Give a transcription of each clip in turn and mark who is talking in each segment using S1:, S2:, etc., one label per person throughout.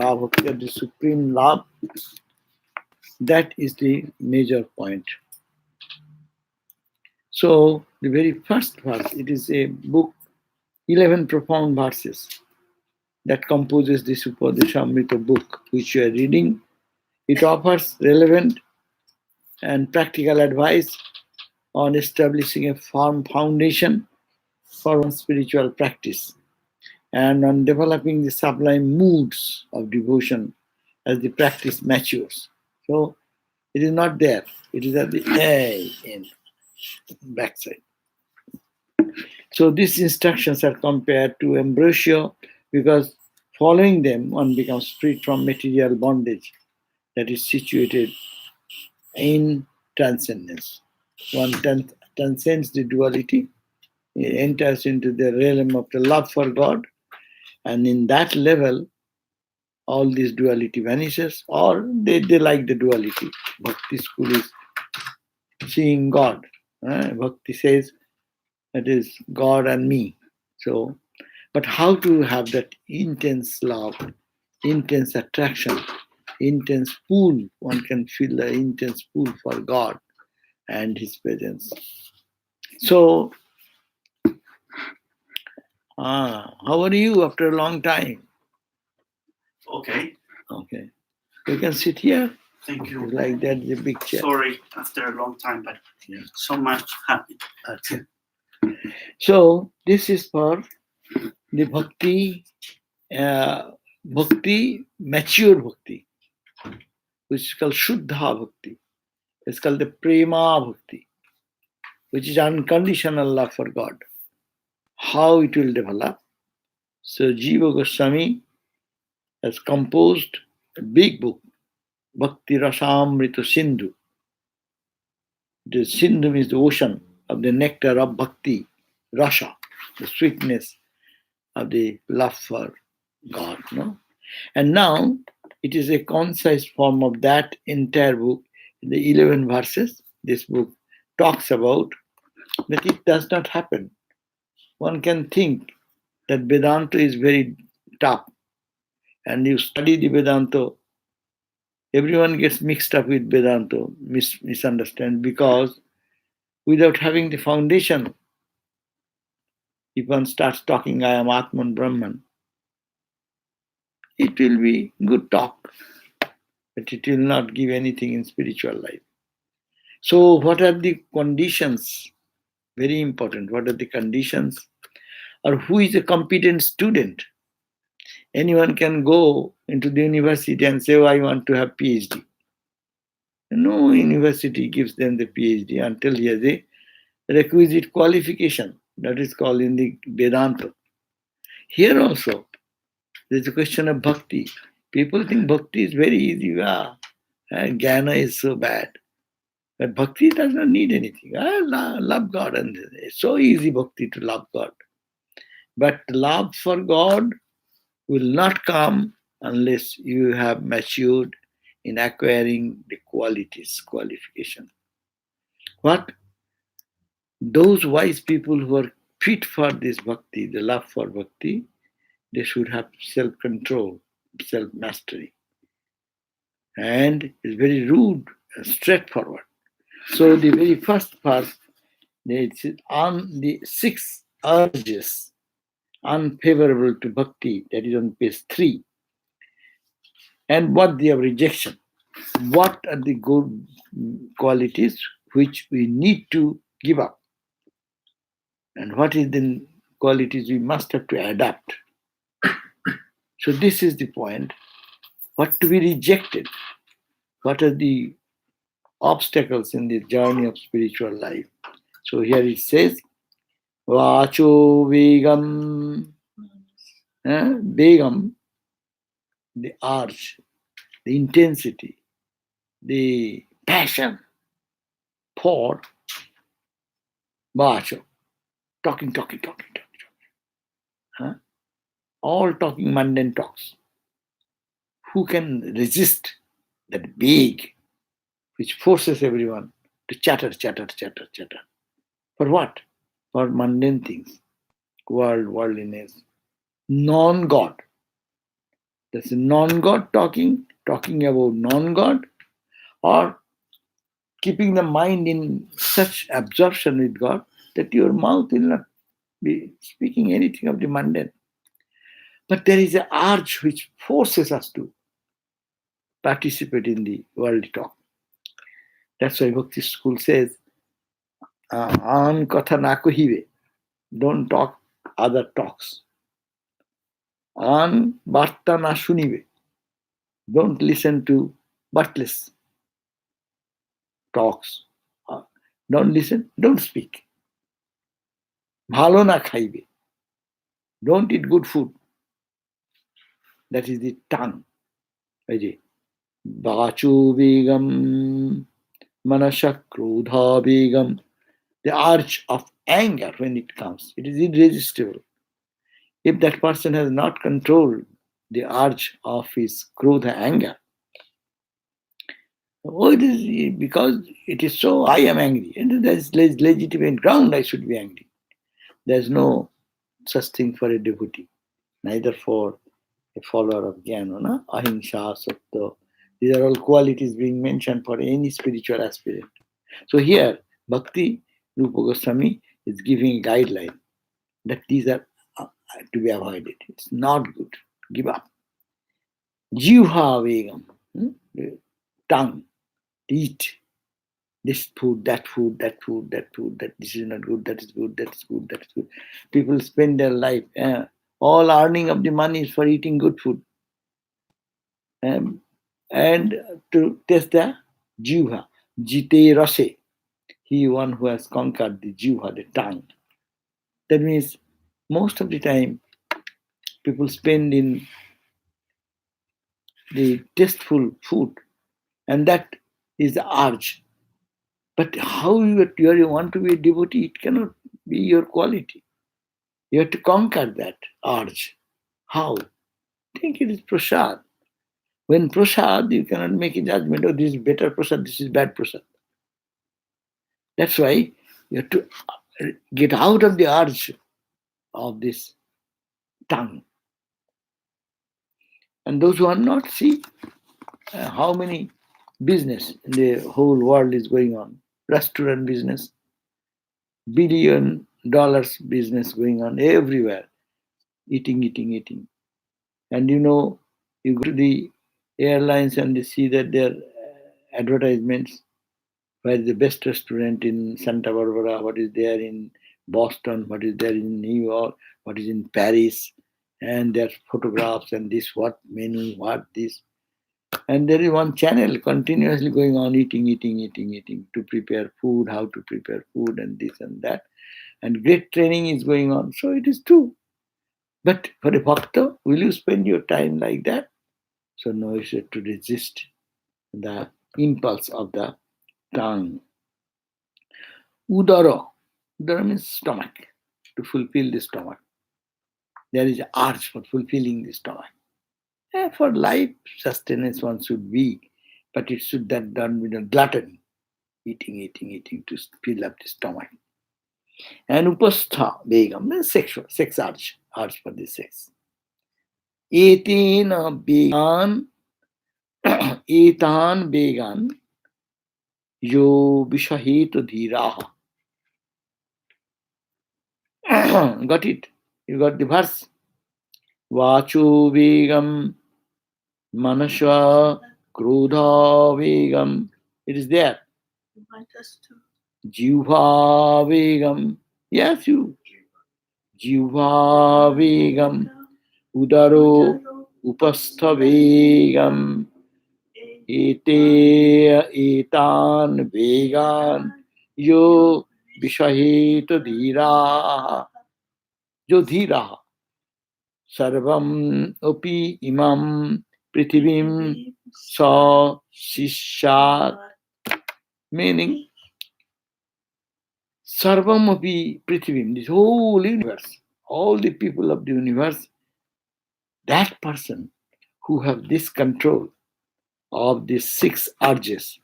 S1: bhakti, the supreme love, that is the major point. So the very first verse, it is a book, 11 profound verses that composes this Upadeshamrita book, which you are reading. It offers relevant and practical advice on establishing a firm foundation for one's spiritual practice and on developing the sublime moods of devotion as the practice matures. So it is not there, it is at the end, backside. So these instructions are compared to Ambrosio because following them one becomes freed from material bondage that is situated in transcendence. One transcends the duality, enters into the realm of the love for God, and in that level, all this duality vanishes, or they like the duality. Bhakti school is seeing God. Bhakti says it is God and me. So, but how to have that intense love, intense attraction, intense pull? One can feel the intense pull for God and His presence. So, how are you after a long time?
S2: Okay.
S1: Okay. You can sit here.
S2: Thank you.
S1: Like that, the big chair.
S2: Sorry, after a long time, but so much happy.
S1: Okay. So, this is for the bhakti, mature bhakti, which is called Shuddha bhakti. It's called the Prema bhakti, which is unconditional love for God. How it will develop? So, Jiva Goswami has composed a big book, Bhakti Rasamrita Sindhu. The Sindhu is the ocean of the nectar of bhakti, rasa, the sweetness of the love for God. No? And now it is a concise form of that entire book. In the 11 verses, this book talks about that it does not happen. One can think that Vedanta is very tough, and you study the Vedanta, everyone gets mixed up with Vedanta, misunderstand, because without having the foundation, if one starts talking, I am Atman Brahman, it will be good talk, but it will not give anything in spiritual life. So, what are the conditions? Very important. What are the conditions? Or who is a competent student? Anyone can go into the university and say, oh, I want to have PhD. No university gives them the PhD until he has a requisite qualification. That is called in the Vedanta. Here also, there is a question of bhakti. People think bhakti is very easy. And jnana is so bad. But bhakti does not need anything. Love God, and it's so easy bhakti to love God. But love for God will not come unless you have matured in acquiring the qualification. What? Those wise people who are fit for this bhakti, the love for bhakti, they should have self-control, self-mastery. And it's very rude and straightforward. So the very first part, it's on the 6 urges unfavorable to bhakti, that is on page 3. And what they have rejection. What are the good qualities which we need to give up? And what is the qualities we must have to adapt? So this is the point. What to be rejected? What are the obstacles in the journey of spiritual life? So here it says, Vacho Vegam. Vegam, the urge, the intensity, the passion for Vacho. Talking. All talking mundane talks. Who can resist that vague which forces everyone to chatter? For what? For mundane things, worldliness, non-God. That's a non-God talking about non-God, or keeping the mind in such absorption with God that your mouth will not be speaking anything of the mundane. But there is an urge which forces us to participate in the worldly talk. That's why Bhakti school says, "An katha na kahibe." Don't talk other talks. An barta na shunibe. Don't listen to worthless talks. Don't listen. Don't speak. Bhalo na khaibe. Don't eat good food. That is the tongue. Vachu begam, manasha krodha begam. The urge of anger when it comes, it is irresistible. If that person has not controlled the urge of his krodha anger, oh, it is because it is so, I am angry. And there's legitimate ground I should be angry. There's no such thing for a devotee, neither for a follower of Jnana, no? Ahimsa, Satya. These are all qualities being mentioned for any spiritual aspirant. So here, Bhakti Rupa Goswami is giving a guideline that these are to be avoided. It's not good. Give up. Jivha vegam, tongue, eat this food, that food, that food, that food, that this is not good, that is good, that is good, that is good. People spend their life, all earning of the money is for eating good food. And to test the jivha, jite rase, he one who has conquered the jivha, the tongue. That means most of the time people spend in the tasteful food, and that is the urge. But how you want to be a devotee, it cannot be your quality. You have to conquer that urge. How? Think it is prasad. When prasad, you cannot make a judgment, oh, this is better prasad, this is bad prasad. That's why you have to get out of the urge of this tongue. And those who are not, see how many business in the whole world is going on. Restaurant business, $1 billion business going on everywhere. Eating, eating, eating. And you know, you go to the airlines and you see that their advertisements, where is the best restaurant in Santa Barbara, what is there in Boston, what is there in New York, what is in Paris, and their photographs and this, what menu, what this. And there is one channel continuously going on eating, eating, eating, eating to prepare food, how to prepare food, and this and that. And great training is going on. So it is true. But for a bhakta, will you spend your time like that? So no, you should to resist the impulse of the tongue. Udara. Udara means stomach, to fulfill the stomach. There is an urge for fulfilling the stomach. For life sustenance one should be, but it should not done with a gluttony. Eating, eating, eating to fill up the stomach. And upastha begam means sexual, sex urge for the sex. Etena began, etan began, yo vishahito dhiraha. Got it? You got the verse? Vachu vegam, manasha krodha vegam. It is there. Jivha vegam. Yes, you. Jivha vegam. Udaro upastha vegam. Ete etan vegan. Yo vishahita dhiraha. Jo dhiraha. Sarvam opi imam prithivim sa shishat. Meaning, Sarvam api prithivim, this whole universe, all the people of the universe, that person who have this control of these six urges,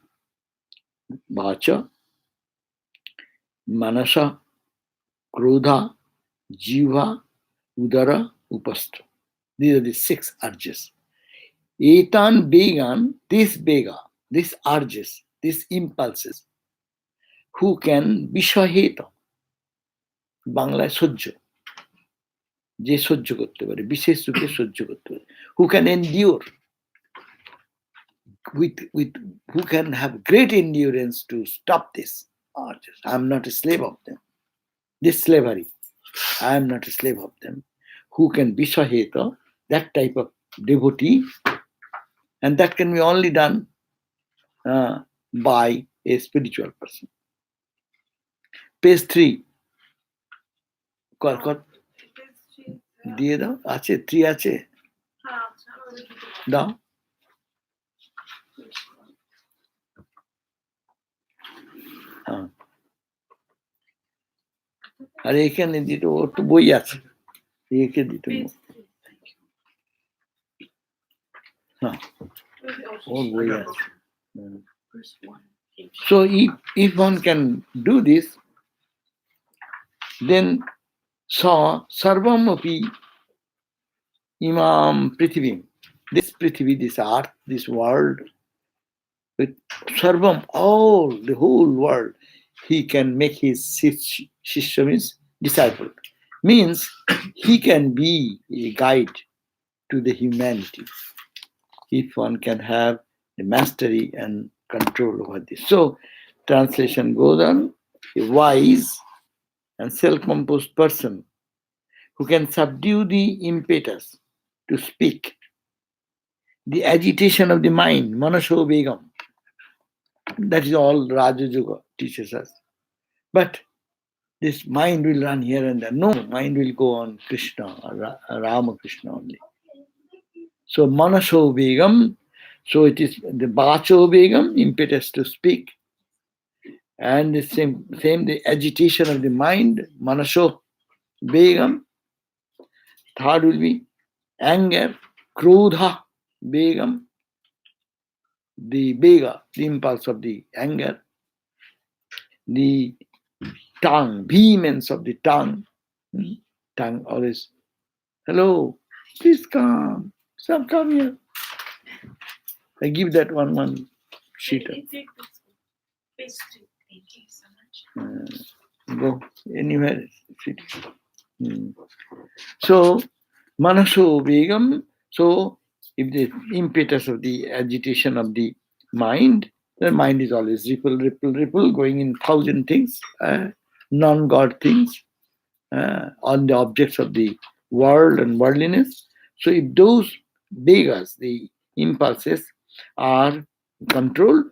S1: Vacha, Manasa, Krodha, Jiva, Udara, Upastha. These are the six urges. Etan began, this bega, this urges, these impulses, who can bishaheta, Banglaয় সহ্য, যে সহ্য করতে পারে, বিশেষ রূপে সহ্য করতে পারে, who can endure, with who can have great endurance to stop this urges. I am not a slave of them. This slavery, I am not a slave of them. Who can bishaheta, that type of devotee, and that can be only done by a spiritual person. Page 3. দিয়ে দাও, আছে 3 আছে, দাও। আর এখানে দিতে, ওর তো বই আছে, একে দিতে, হ্যাঁ ওর বই আছে। So if one can do this, then saw sarvam api imam prithivim, this prithvi, this earth, this world, with sarvam, all the whole world, he can make his shishya, means disciple, means he can be a guide to the humanity if one can have the mastery and control over this. So translation goes on: a wise and self-composed person who can subdue the impetus to speak, the agitation of the mind, manasho begam, that is all Raja Yoga teaches us. But this mind will run here and there. No, mind will go on Krishna, Rama Krishna only. So manasho begam, so it is the bacho begam, impetus to speak, and the same the agitation of the mind, manasho begam. Third will be anger, krodha begam, the bega, the impulse of the anger, the tongue, vehemence of the tongue. Tongue always, hello, please come, some come here. I give that one sheet. Go anywhere. So manasho begam. So if the impetus of the agitation of the mind, the mind is always ripple, going in 1,000 things, non-God things, on the objects of the world and worldliness. So if those begas, the impulses, are controlled,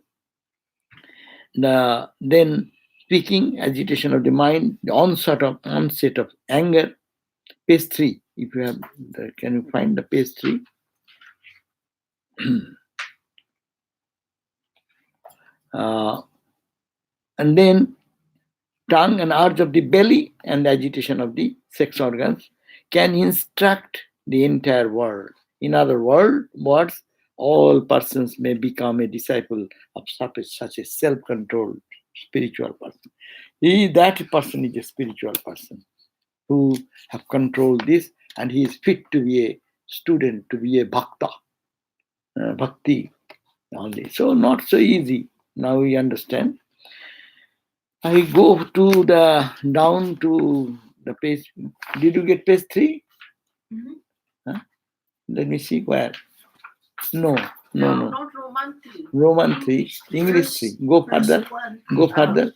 S1: then speaking, agitation of the mind, the onset of anger. Page 3, if you have, can you find the page 3? And then tongue and urge of the belly and the agitation of the sex organs can instruct the entire world. In other words, all persons may become a disciple of such a self-controlled spiritual person. That person is a spiritual person who have controlled this, and he is fit to be a student, to be a bhakti only. So not so easy. Now we understand. I go to down to the page. Did you get page 3? Mm-hmm. Huh? Let me see where. No.
S3: Not Roman 3.
S1: Roman 3, English 3. Go further. Go further.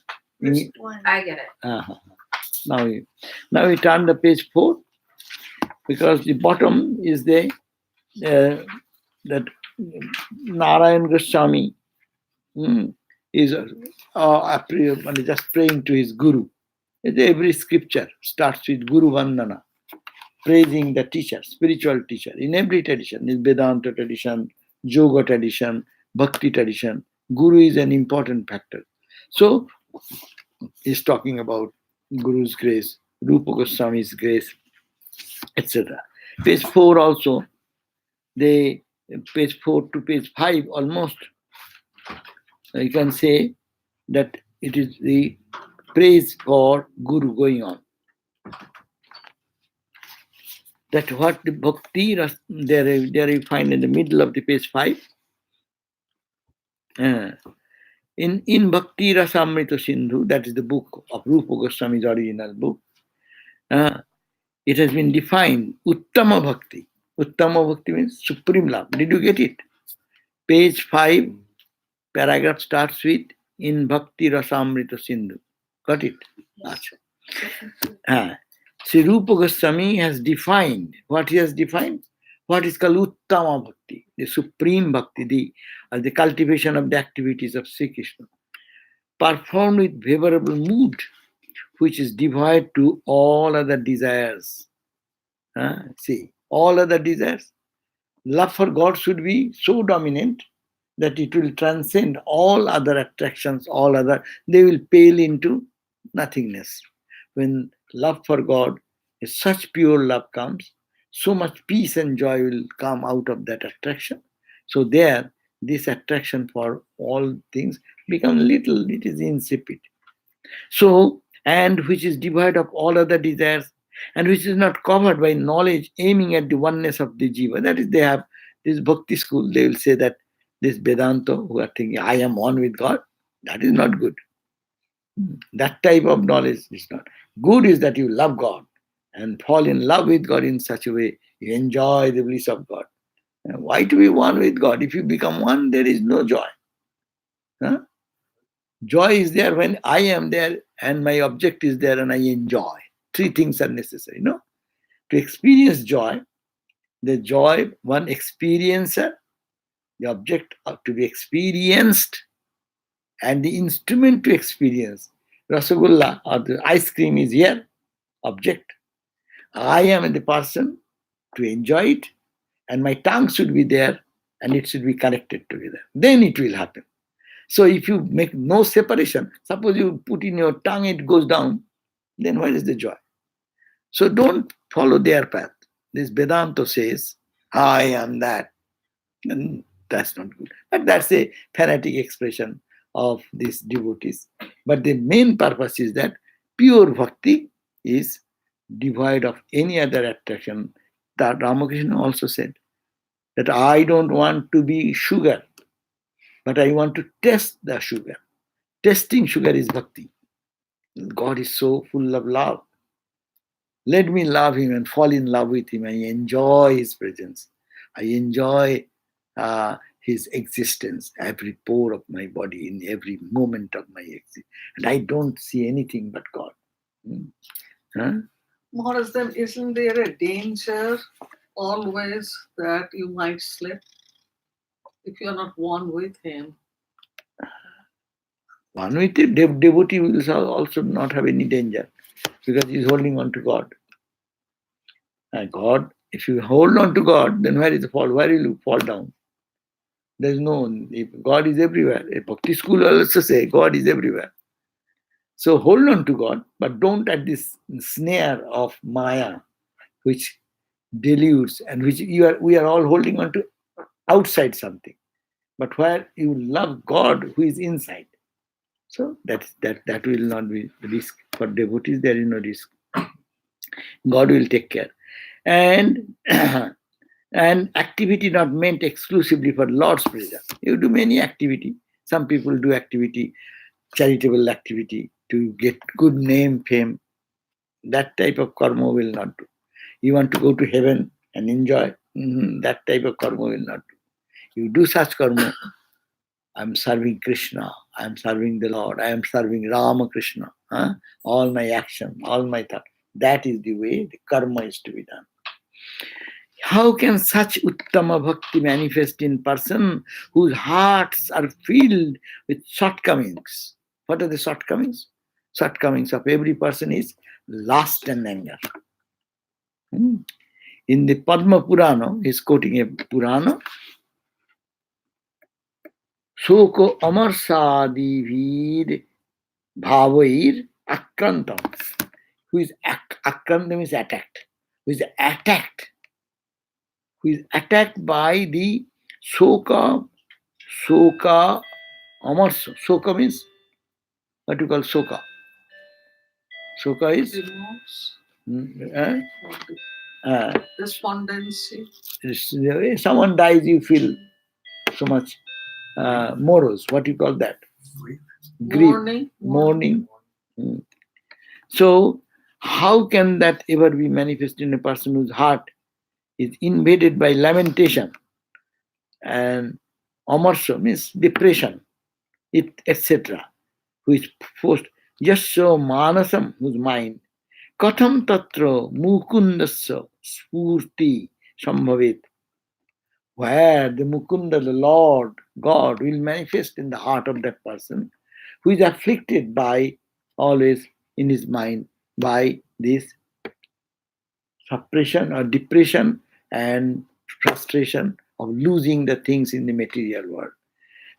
S3: I get it.
S1: Now we turn the page 4, because the bottom is that Narayan Goswami is just praying to his guru. Every scripture starts with Guru Vandana, praising the teacher, spiritual teacher. In every tradition, in Vedanta tradition, Yoga tradition, Bhakti tradition, Guru is an important factor. So he's talking about Guru's grace, Rupa Goswami's grace, etc. Page 4 also, page 4 to page 5 almost, you can say that it is the praise for Guru going on. That what the bhakti, there you find in the middle of the page 5. In Bhakti Rasamrita Sindhu, that is the book of Rupa Goswami's original book, it has been defined Uttama Bhakti. Uttama Bhakti means supreme love. Did you get it? Page 5, paragraph starts with in Bhakti Rasamrita Sindhu. Got it? Sri Rupa Goswami has defined, what he has defined? What is called Uttama Bhakti, the supreme bhakti, the cultivation of the activities of Sri Krishna, performed with favorable mood, which is devoid to all other desires. See, all other desires. Love for God should be so dominant that it will transcend all other attractions, they will pale into nothingness. When love for God is such pure love comes, so much peace and joy will come out of that attraction. So there, this attraction for all things becomes little, it is insipid. So, and which is devoid of all other desires, and which is not covered by knowledge aiming at the oneness of the jiva. That is, they have this bhakti school, they will say that this Vedanta who are thinking, I am one with God, that is not good. That type of knowledge is not. Good is that you love God and fall in love with God in such a way, you enjoy the bliss of God. And why to be one with God? If you become one, there is no joy. Joy is there when I am there and my object is there and I enjoy. Three things are necessary, no? To experience joy, the joy, one experiencer, the object to be experienced, and the instrument to experience. Rasagulla or the ice cream is here, object. I am the person to enjoy it, and my tongue should be there and it should be connected together. Then it will happen. So if you make no separation, suppose you put in your tongue, it goes down, then where is the joy? So don't follow their path. This Vedanta says, I am that. And that's not good. But that's a fanatic expression of these devotees. But the main purpose is that pure bhakti is devoid of any other attraction. That Ramakrishna also said that I don't want to be sugar, but I want to test the sugar. Testing sugar is bhakti. God is so full of love. Let me love him and fall in love with him. I enjoy his presence. I enjoy his existence, every pore of my body, in every moment of my existence. And I don't see anything but God.
S4: Maharaj, then isn't there a danger always that you might slip if you're not one with him?
S1: One with him, devotee will also not have any danger because he is holding on to God. And God, if you hold on to God, then where is the fall? Where will you fall down? There's no, if God is everywhere. A bhakti school will also say God is everywhere. So hold on to God, but don't at this snare of Maya, which deludes and which we are all holding on to outside something. But where you love God who is inside. So that will not be risk. For devotees, there is no risk. God will take care. And and activity not meant exclusively for Lord's pleasure. You do many activity. Some people do activity, charitable activity, to get good name, fame. That type of karma will not do. You want to go to heaven and enjoy, that type of karma will not do. You do such karma, I am serving Krishna, I am serving the Lord, I am serving Ramakrishna. All my action, all my thought. That is the way the karma is to be done. How can such Uttama Bhakti manifest in person whose hearts are filled with shortcomings? What are the shortcomings? Shortcomings of every person is lust and anger. In the Padma Purana, he is quoting a Purana. Soko Amar Sadivir Bhavair Akrantam. Who is Akrantam is attacked. Who is attacked. Who is attacked by the Soka Amarsa. Soka means what you call Soka. Soka is
S4: Despondency.
S1: Someone dies, you feel so much morose. What do you call that? Grief.
S4: Mourning.
S1: Mourning. Mm. So, how can that ever be manifest in a person whose heart is invaded by lamentation and amarsa means depression, etc., who is forced just so manasam, whose mind katham tatra mukundasya spurti sambhavet, where the Mukunda, the Lord, God, will manifest in the heart of that person who is afflicted by always in his mind by this suppression or depression and frustration of losing the things in the material world.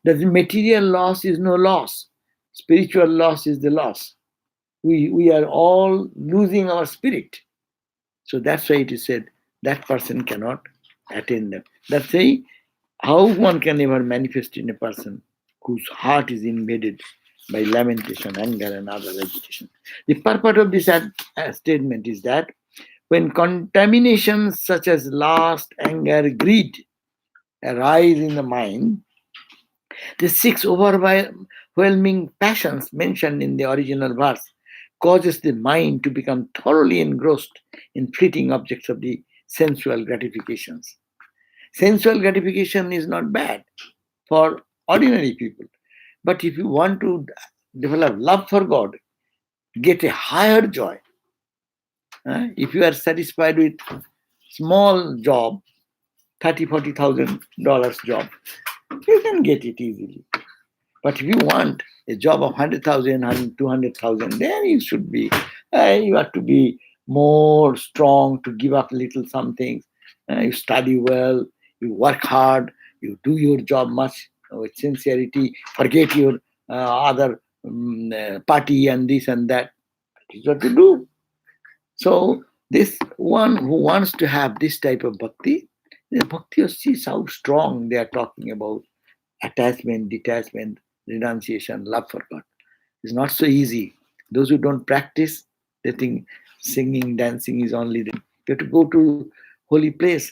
S1: The material loss is no loss. Spiritual loss is the loss. We are all losing our spirit. So that's why it is said that person cannot attain them. That's why how one can ever manifest in a person whose heart is invaded by lamentation, anger, and other agitation. The purport of this statement is that when contaminations such as lust, anger, greed arise in the mind, the six overwhelming passions mentioned in the original verse causes the mind to become thoroughly engrossed in fleeting objects of the sensual gratifications. Sensual gratification is not bad for ordinary people. But if you want to develop love for God, get a higher joy. If you are satisfied with small job, 30, $40,000 job, you can get it easily. But if you want a job of 100,000, 200,000, then you should be, you have to be more strong to give up little some things. You study well, you work hard, you do your job much with sincerity, forget your other party and this and that. That is what to do. So this one who wants to have this type of bhakti, the bhakti sees how strong they are talking about attachment, detachment, renunciation, love for God. It's not so easy. Those who don't practice, they think singing, dancing is only the. You have to go to holy place,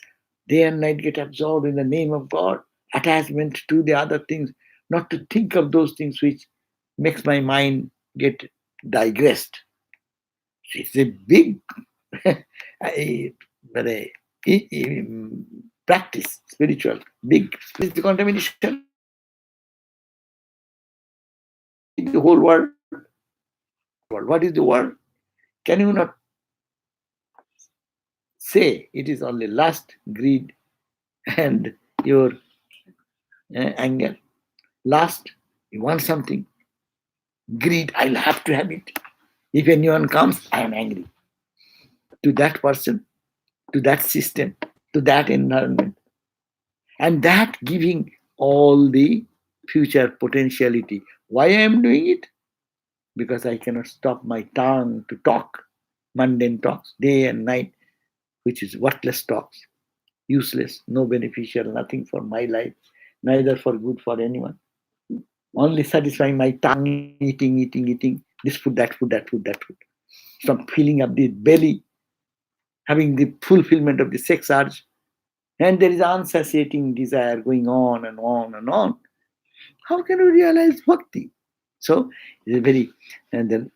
S1: day and night get absorbed in the name of God, attachment to the other things, not to think of those things which makes my mind get digressed. It's a big practice, spiritual, big. It's the contamination. See the whole world. What is the world? Can you not say it is only lust, greed, and your anger? Lust, you want something. Greed, I'll have to have it. If anyone comes, I am angry. To that person, to that system, to that environment. And that giving all the future potentiality. Why I am doing it? Because I cannot stop my tongue to talk mundane talks day and night, which is worthless talks, useless, no beneficial, nothing for my life, neither for good for anyone. Only satisfying my tongue, eating, this food, that food, that food, that food. From filling up the belly, having the fulfillment of the sex urge, and there is unsatiating desire going on and on and on. How can we realize bhakti? So, it's a very, and then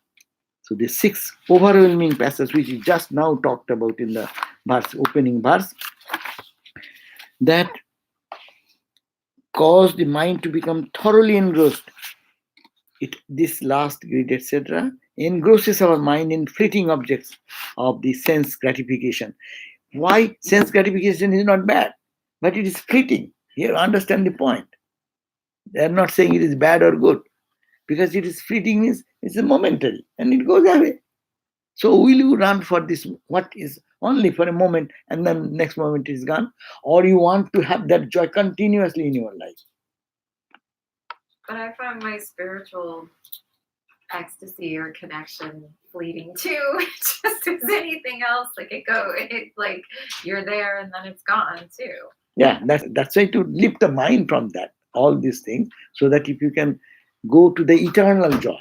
S1: so the six overwhelming passages which we just now talked about in the verse, opening verse, that cause the mind to become thoroughly engrossed. This last greed, etc., engrosses our mind in fleeting objects of the sense gratification. Why sense gratification is not bad, but it is fleeting. You understand the point. They are not saying it is bad or good, because it is fleeting means it's a momentary and it goes away. So will you run for this what is only for a moment and then next moment is gone? Or you want to have that joy continuously in your life?
S3: But I find my spiritual ecstasy or connection fleeting too, just as anything else. Like it's like you're there and then it's gone too.
S1: Yeah, that's why to lift the mind from that, all these things, so that if you can go to the eternal joy,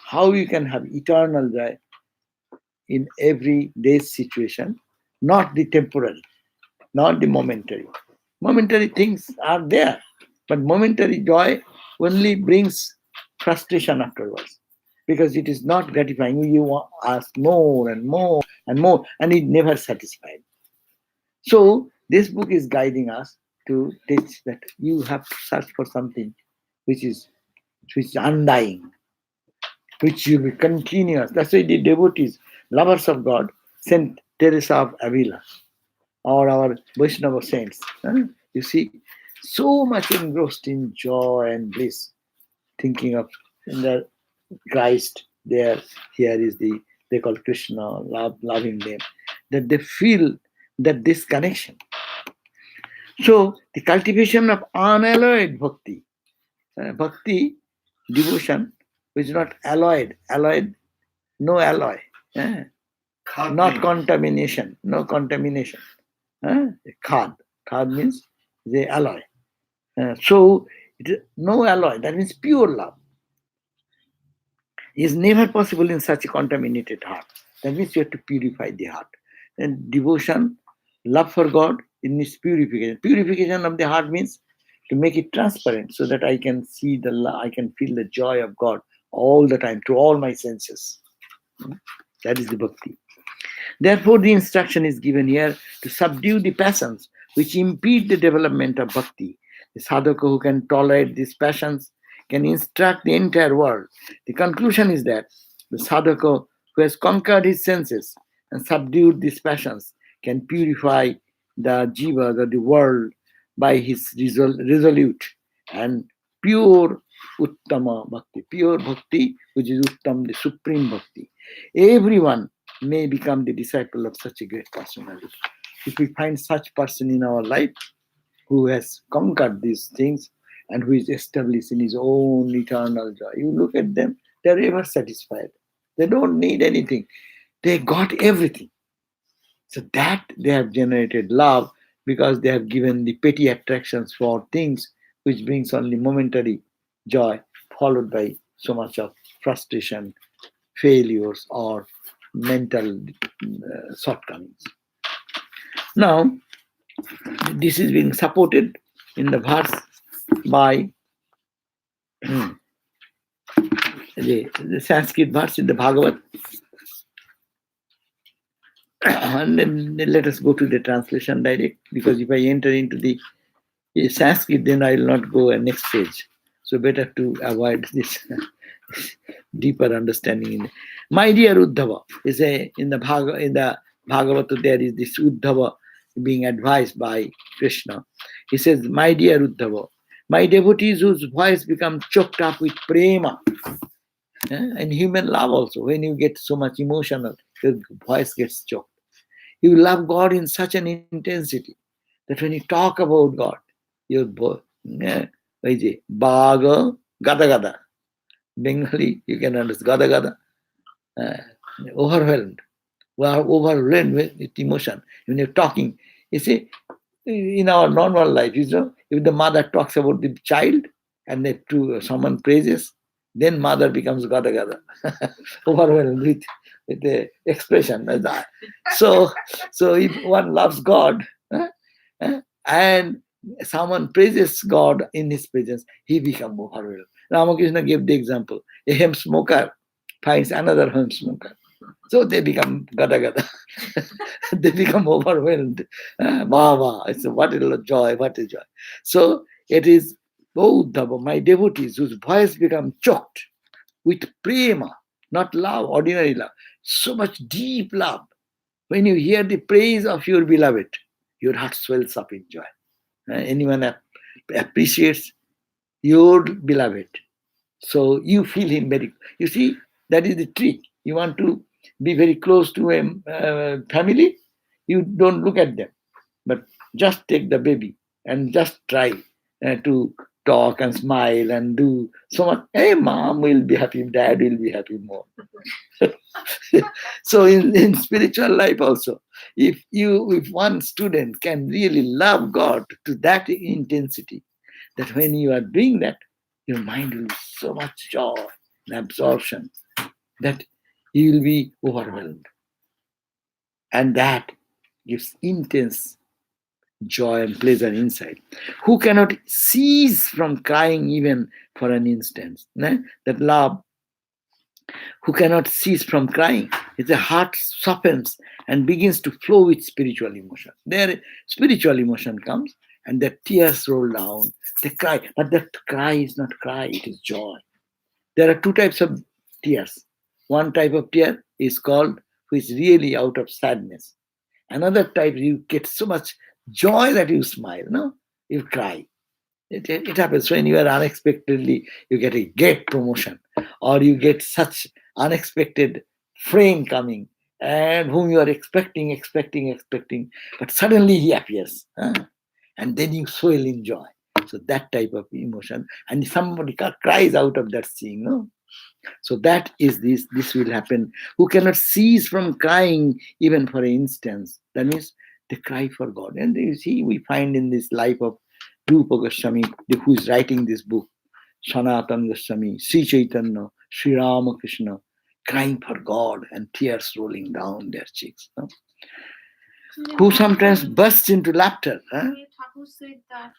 S1: how you can have eternal joy in every day's situation, not the temporary, not the momentary. Momentary things are there, but momentary joy only brings frustration afterwards because it is not gratifying. You ask more and more and more, and it never satisfied. So this book is guiding us to teach that you have to search for something which is undying, which will be continuous. That's why the devotees, lovers of God, Saint Teresa of Avila, or our Vaishnava saints, you see, so much engrossed in joy and bliss, thinking of the Christ there. Here is they call Krishna, loving them, that they feel that this connection. So the cultivation of unalloyed bhakti, devotion, which is not alloyed, no alloy, not contamination, no contamination. Khad, khad means the alloy. So no alloy, that means pure love is never possible in such a contaminated heart. That means you have to purify the heart. And devotion, love for God, it needs purification. Purification of the heart means to make it transparent so that I can see I can feel the joy of God all the time through all my senses. That is the bhakti. Therefore, the instruction is given here to subdue the passions which impede the development of bhakti. The sadhaka who can tolerate these passions can instruct the entire world. The conclusion is that the sadhaka who has conquered his senses and subdued these passions can purify the jivas or the world by his resolute and pure uttama bhakti. Pure bhakti, which is uttam, the supreme bhakti. Everyone may become the disciple of such a great personality. If we find such person in our life who has conquered these things and who is established in his own eternal joy, you look at them, they're ever satisfied. They don't need anything. They got everything. So that they have generated love because they have given the petty attractions for things which brings only momentary joy, followed by so much of frustration, failures, or mental shortcomings. Now, this is being supported in the verse by the Sanskrit verse in the Bhagavad. And then let us go to the translation direct, because if I enter into the Sanskrit, then I will not go a next page. So better to avoid this deeper understanding. My dear Uddhava, is in the Bhagavata there is this Uddhava being advised by Krishna. He says, my dear Uddhava, my devotees whose voice becomes choked up with prema, and human love also, when you get so much emotional, your voice gets choked. You love God in such an intensity that when you talk about God, your baga gada gada. Bengali, you can understand gada gada. Overwhelmed. We are overwhelmed with emotion. When you're talking, you see, in our normal life, if the mother talks about the child and someone praises, then mother becomes gada gada, overwhelmed with the expression. So if one loves God and someone praises God in his presence, he becomes overwhelmed. Ramakrishna gave the example. A hemp smoker finds another hemp smoker. So they become gada gada. They become overwhelmed. It's what a joy, what a joy. So it is, my devotees whose voice become choked with prema, not love, ordinary love. So much deep love. When you hear the praise of your beloved, your heart swells up in joy. Anyone appreciates your beloved, so you feel him very. You see, that is the trick. You want to be very close to a family, you don't look at them, but just take the baby and just try to talk and smile and do so much. Hey, mom will be happy, dad will be happy more. So in spiritual life also, if one student can really love God to that intensity, that when you are doing that, your mind will be so much joy and absorption that you will be overwhelmed. And that gives intense joy and pleasure inside. Who cannot cease from crying even for an instant? That love, who cannot cease from crying. If the heart softens and begins to flow with spiritual emotion. There, spiritual emotion comes and the tears roll down. They cry, but that cry is not cry, it is joy. There are two types of tears. One type of tear is called, which is really out of sadness. Another type, you get so much joy that you smile, no? You cry. It happens when you are unexpectedly, you get a great promotion, or you get such unexpected friend coming, and whom you are expecting, but suddenly he appears, and then you swell in joy. So that type of emotion, and somebody cries out of that scene, no? So that is this will happen. Who cannot cease from crying even for an instant. That means they cry for God. And you see, we find in this life of Rupa Goswami, who is writing this book, Sanatan Goswami, Sri Chaitanya, Sri Ramakrishna, crying for God and tears rolling down their cheeks. No? Who sometimes bursts into laughter. Huh?
S3: Thakur said that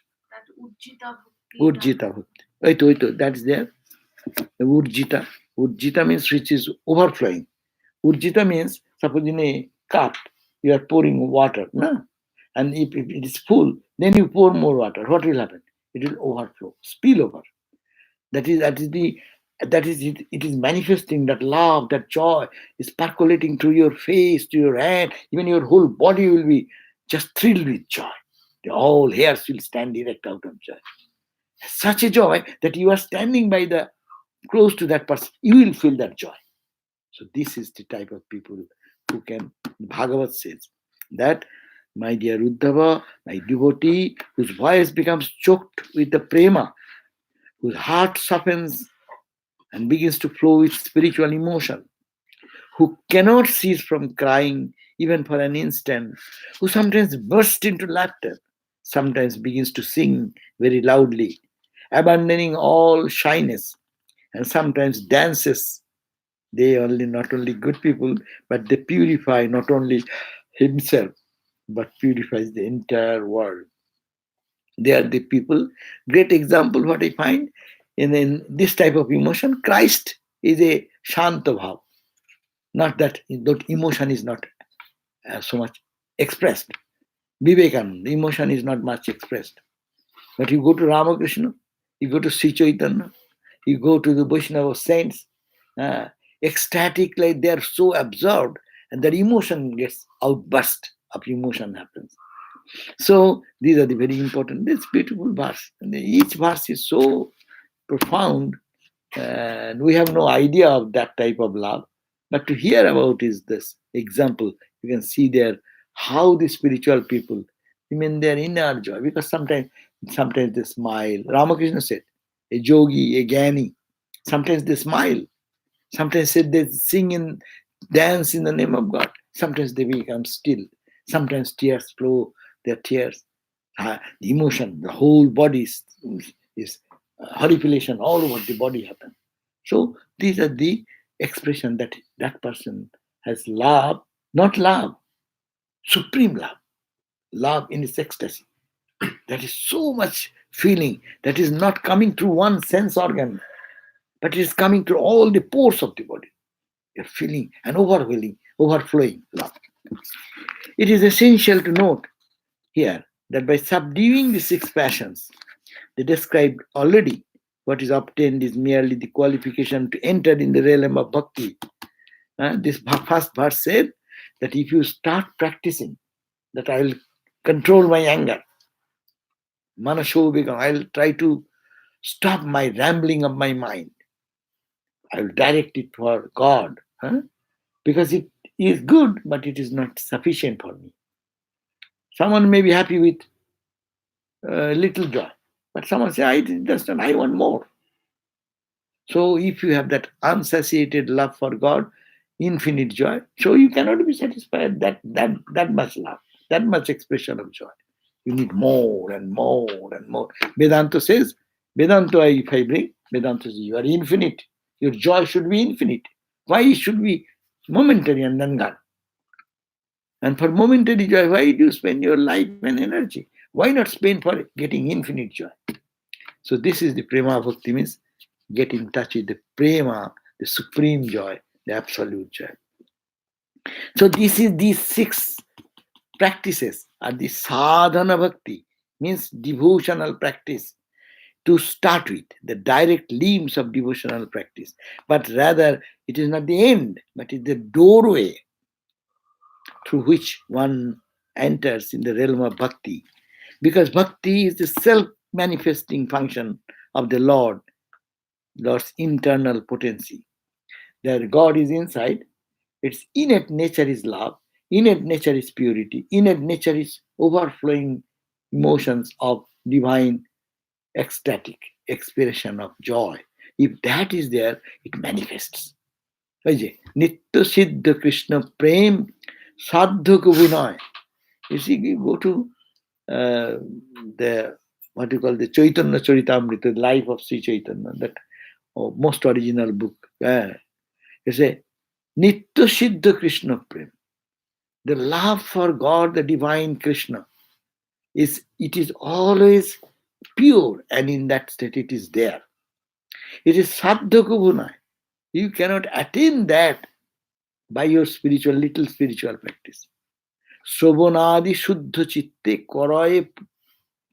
S3: Ujjita Bhakti.
S1: Urjita Bhakti. Wait, that is there. The Urjita. Urjita means which is overflowing. Urjita means, suppose in a cup, you are pouring water, no? And if it is full, then you pour more water. What will happen? It will overflow, spill over. That is it. It is manifesting that love, that joy is percolating through your face, to your hand. Even your whole body will be just thrilled with joy. The all hairs will stand erect out of joy. Such a joy that you are standing by the close to that person, you will feel that joy. So this is the type of people who can. Bhagavat says that, my dear Uddhava, my devotee, whose voice becomes choked with the prema, whose heart softens and begins to flow with spiritual emotion, who cannot cease from crying even for an instant, who sometimes bursts into laughter, sometimes begins to sing very loudly, abandoning all shyness, and sometimes dances. They not only good people, but they purify not only himself, but purifies the entire world. They are the people. Great example, what I find in this type of emotion, Christ is a Shanta Bhav. Not that emotion is not so much expressed. Vivekananda, the emotion is not much expressed. But you go to Ramakrishna, you go to Sri Chaitanya, you go to the Vaishnava saints, ecstatic, like they are so absorbed, and their emotion gets outburst of emotion happens. So these are the very important. This beautiful verse, and each verse is so profound, and we have no idea of that type of love. But to hear about is this example. You can see there how the spiritual people, their inner joy, because sometimes they smile. Ramakrishna said, a yogi, a jnani, sometimes they smile. Sometimes they sing and dance in the name of God. Sometimes they become still. Sometimes tears flow, their tears. The emotion, the whole body is horripilation, all over the body happen. So these are the expression that that person has love, not love, supreme love in its ecstasy. That is so much feeling that is not coming through one sense organ, but it is coming through all the pores of the body. You're feeling an overflowing love. It is essential to note here that by subduing the six passions, they described already, what is obtained is merely the qualification to enter in the realm of bhakti. This first verse said that if you start practicing, that I will control my anger, manasho, I will try to stop my rambling of my mind. I will direct it for God, because it is good, but it is not sufficient for me. Someone may be happy with little joy, but someone say, I want more. So if you have that unsatiated love for God, infinite joy, so you cannot be satisfied that much love, that much expression of joy. You need more and more and more. Vedanta says, Vedanta, if I bring, Vedanta says, you are infinite. Your joy should be infinite. Why it should be momentary and then gone? And for momentary joy, why do you spend your life and energy? Why not spend for getting infinite joy? So this is the prema bhakti, means get in touch with the prema, the supreme joy, the absolute joy. So this is these six practices are the sadhana bhakti, means devotional practice to start with, the direct limbs of devotional practice. But rather, it is not the end, but it is the doorway through which one enters in the realm of bhakti. Because bhakti is the self manifesting function of the Lord's internal potency. That God is inside, its innate nature is love, innate nature is purity, innate nature is overflowing emotions of divine ecstatic expression of joy. If that is there, it manifests. Nitya Siddha Krishna Prem Sadhu Kubunay. You see, you go to the what you call the Chaitanya Charitamrita, the life of Sri Chaitanya, that most original book. You say, Nitya Siddha Krishna Prem. The love for God, the divine Krishna, it is always pure, and in that state it is there. It is Sadhu Kubunay. You cannot attain that by your little spiritual practice. Shobonadi Shuddha Chitte Koroye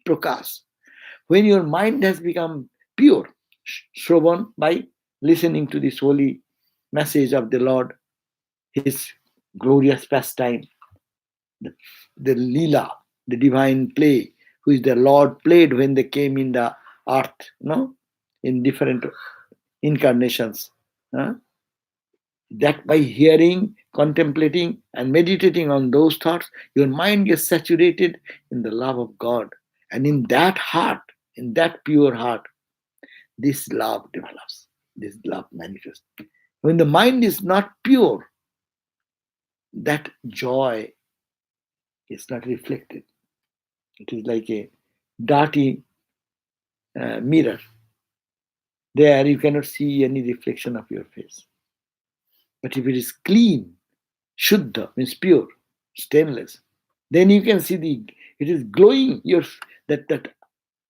S1: Prakash. When your mind has become pure, Shobon, by listening to this holy message of the Lord, His glorious pastime, the Leela, the divine play, which the Lord played when they came in the earth, in different incarnations. That by hearing, contemplating, and meditating on those thoughts, your mind gets saturated in the love of God. And in that heart, in that pure heart, this love develops, this love manifests. When the mind is not pure, that joy is not reflected. It is like a dirty mirror. There you cannot see any reflection of your face. But if it is clean, Shuddha means pure, stainless, then you can see it is glowing. That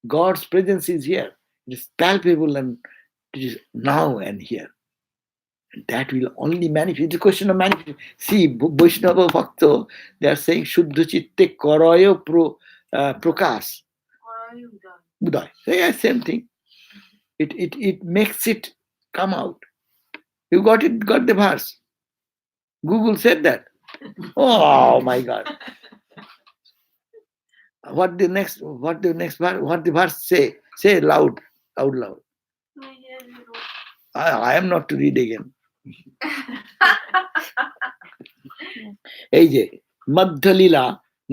S1: God's presence is here. It is palpable and it is now and here. And that will only manifest. It's a question of manifestation. See, Vaishnava Bhakta, they are saying Shuddha Chitte Karayo Prakash. Uday. Yeah, same thing. It makes it come out. You got the verse. Google said that. Oh my God. What the next verse? What the verse say? Say loud, out loud. I am not to read again. এই যে মধ্যলীলা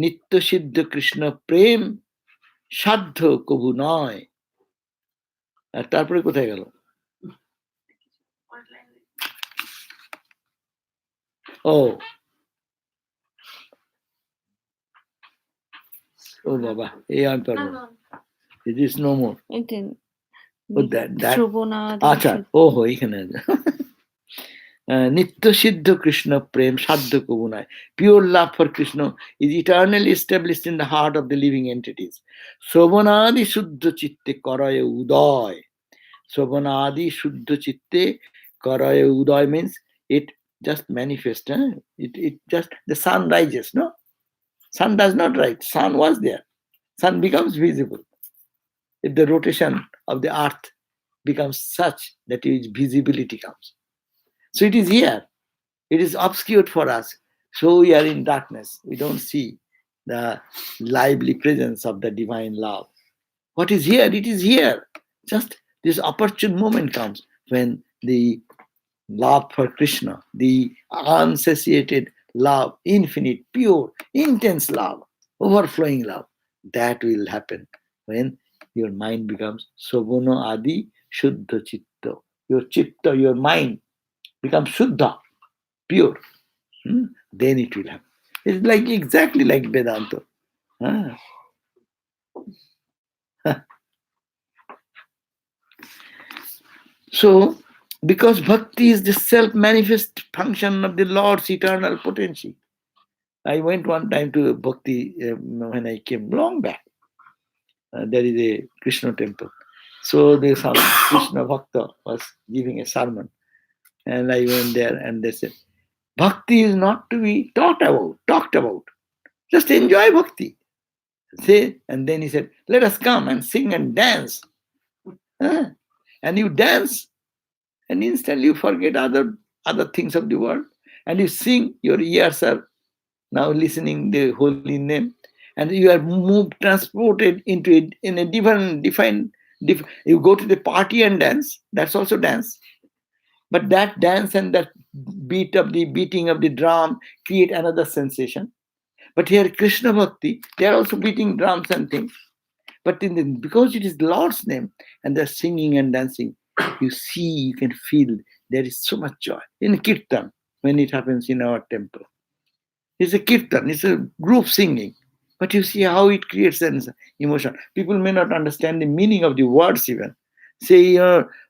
S1: নিত্য সিদ্ধ কৃষ্ণ প্রেম সাধ্য কবু নয়। আর তারপরে কোথায় গেল? ও ও বাবা, এই আমি পারবো। It is no more. আচ্ছা, ওহো, এখানে নিত্য সিদ্ধ কৃষ্ণ প্রেম সাধ্য কবু নয়। Pure love for Krishna is eternally established in the heart of the living entities. শ্রবণাদি শুদ্ধ চিত্তে করয় উদয়। শ্রবণাদি শুদ্ধ চিত্তে করয় উদয় means it just manifests. It just, the sun rises, no? Sun does not rise. Sun was there. Sun becomes visible. If the rotation of the earth becomes such that its visibility comes. So it is here. It is obscured for us. So we are in darkness. We don't see the lively presence of the divine love. What is here? It is here. Just this opportune moment comes when the love for Krishna, the unsatiated love, infinite, pure, intense love, overflowing love, that will happen when your mind becomes Sobono Adi Shuddha Chitta. Your chitta, your mind becomes Shuddha, pure. Then it will happen. It's like exactly like Vedanta. So, because bhakti is the self-manifest function of the Lord's eternal potency, I went one time to Bhakti when I came long back. There is a Krishna temple. So there some Krishna Bhakta was giving a sermon. And I went there and they said, Bhakti is not to be talked about. Just enjoy Bhakti. Say, and then he said, let us come and sing and dance. Huh? And you dance, and instantly you forget other things of the world. And you sing, your ears are now listening the holy name, and you are moved, transported into it in a you go to the party and dance, that's also dance. But that dance and that beating of the drum create another sensation. But here Krishna Bhakti, they are also beating drums and things. But because it is the Lord's name and they're singing and dancing, you see, you can feel there is so much joy. In Kirtan, when it happens in our temple, it's a Kirtan, it's a group singing. But you see how it creates an emotion. People may not understand the meaning of the words even. Say,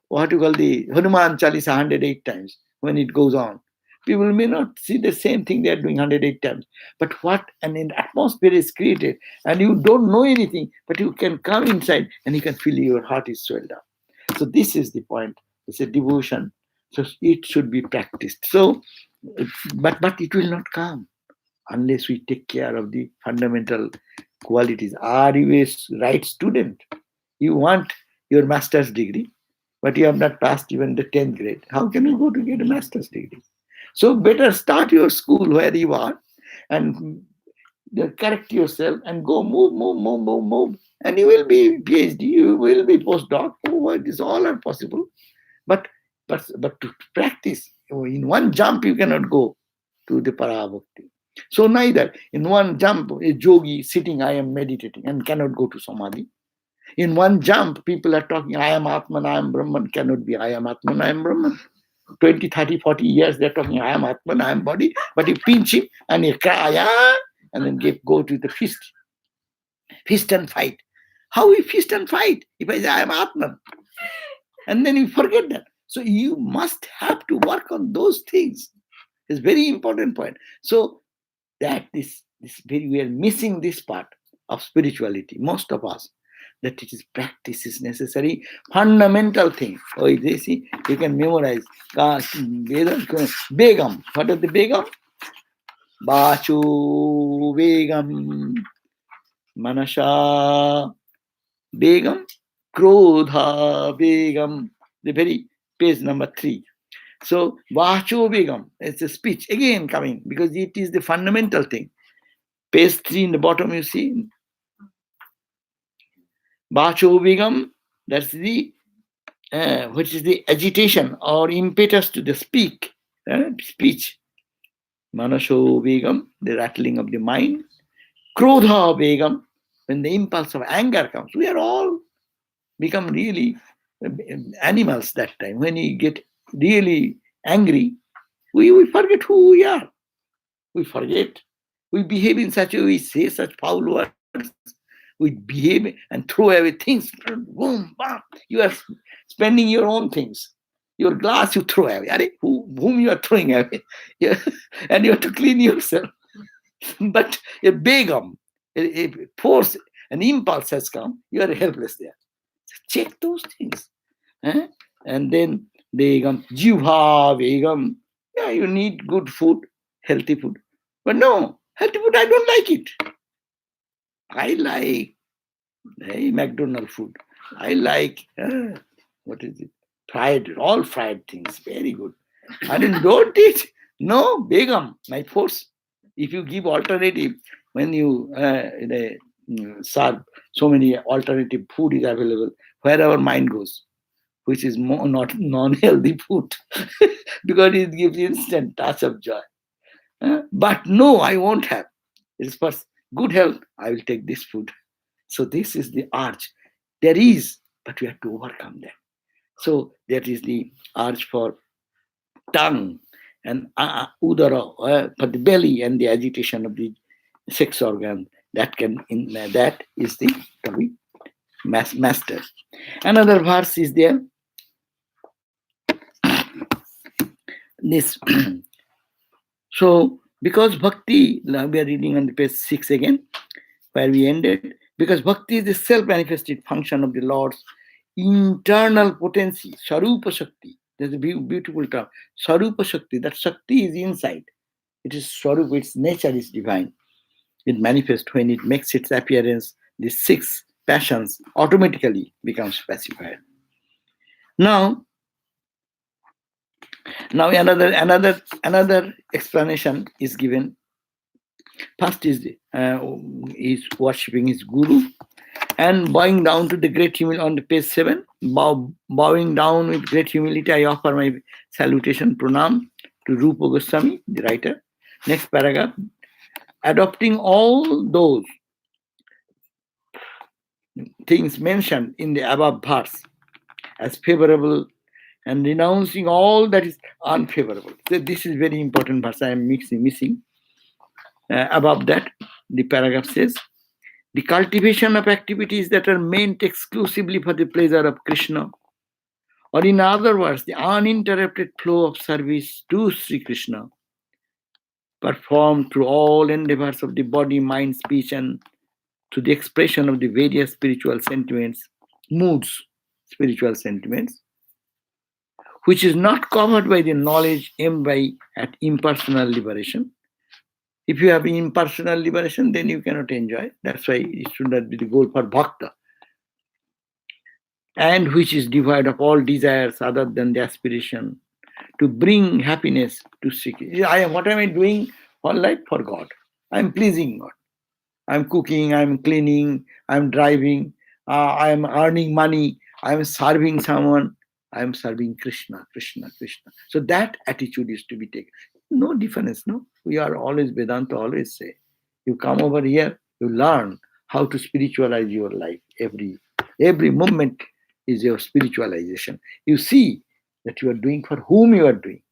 S1: what you call the Hanuman Chalisa 108 times when it goes on. People may not see the same thing they are doing 108 times. But what an atmosphere is created, and you don't know anything, but you can come inside and you can feel your heart is swelled up. So this is the point. It's a devotion. So it should be practiced. So, but it will not come unless we take care of the fundamental qualities. Are you a right student? You want your master's degree, but you have not passed even the 10th grade. How can you go to get a master's degree? So better start your school where you are and correct yourself and go move. And you will be PhD, you will be postdoc. Oh, this all are possible. But to practice, in one jump you cannot go to the Parabhakti. So neither in one jump a yogi sitting, I am meditating and cannot go to Samadhi. In one jump, people are talking, I am Atman, I am Brahman, cannot be I am Atman, I am Brahman. 20, 30, 40 years they're talking, I am Atman, I am body, but you pinch him and you cry, and then go to the feast and fight. How we feast and fight if I say I am Atman? And then you forget that. So you must have to work on those things. It's a very important point. So that this very, we are missing this part of spirituality, most of us, that it is practice is necessary, fundamental thing. Oh, you see, you can memorize Begam. What is the Begam? Bachu Begam, Manasha Begam, Krodha Begam. The very page number 3. So Vacho Begam, it's a speech again coming because it is the fundamental thing. Page 3 in the bottom, you see. Vacho Begam, that's the which is the agitation or impetus to the speech. Manasho Begam, the rattling of the mind. Krodha Begam, when the impulse of anger comes. We are all become really animals that time. When we get really angry, we forget who we are. We forget. We behave in such a way, we say such foul words. We behave and throw away things. Boom, bam. You are spending your own things. Your glass you throw away. Whom you are throwing away? Yeah. And you have to clean yourself. But a begum, a force, an impulse has come, you are helpless there. Check those things. And then begum, jivha begum. Yeah, you need good food, healthy food. But no, healthy food, I don't like it. I like McDonald's food. I like, what is it? All fried things. Very good. I don't eat. No, begum, my force. If you give alternative, when you serve so many alternative food is available, where our mind goes, which is more not non-healthy food, because it gives instant touch of joy. But no, I won't have. It's for good health, I will take this food. So this is the urge. There is, but we have to overcome that. So that is the urge for tongue and udara, for the belly and the agitation of the sex organ. That is the master. Another verse is there. This. So Because bhakti, now we are reading on the page 6 again, where we ended. Because bhakti is the self-manifested function of the Lord's internal potency, Sarupa Shakti. There's a beautiful term, Sarupa Shakti. That Shakti is inside. It is Sarupa, its nature is divine. It manifests when it makes its appearance. The six passions automatically becomes pacified. Now, another explanation is given. First is worshipping his guru and bowing down to the great humility on the page 7. Bowing down with great humility, I offer my salutation, pranam to Rupa Goswami, the writer. Next paragraph. Adopting all those things mentioned in the above verse as favorable and renouncing all that is unfavorable. So this is very important verse I am missing. Above that, the paragraph says, the cultivation of activities that are meant exclusively for the pleasure of Krishna, or in other words, the uninterrupted flow of service to Sri Krishna, performed through all endeavors of the body, mind, speech, and to the expression of the various spiritual sentiments, moods, spiritual sentiments, which is not covered by the knowledge aimed by at impersonal liberation. If you have impersonal liberation, then you cannot enjoy. That's why it should not be the goal for bhakta. And which is devoid of all desires other than the aspiration to bring happiness to Sri Krishna. What am I doing all life? For God. I am pleasing God. I am cooking, I am cleaning, I am driving, I am earning money, I am serving someone, I am serving Krishna, Krishna, Krishna. So that attitude is to be taken. No difference, no? We are always, Vedanta always say, you come over here, you learn how to spiritualize your life. Every moment is your spiritualization. You see that you are doing for whom you are doing.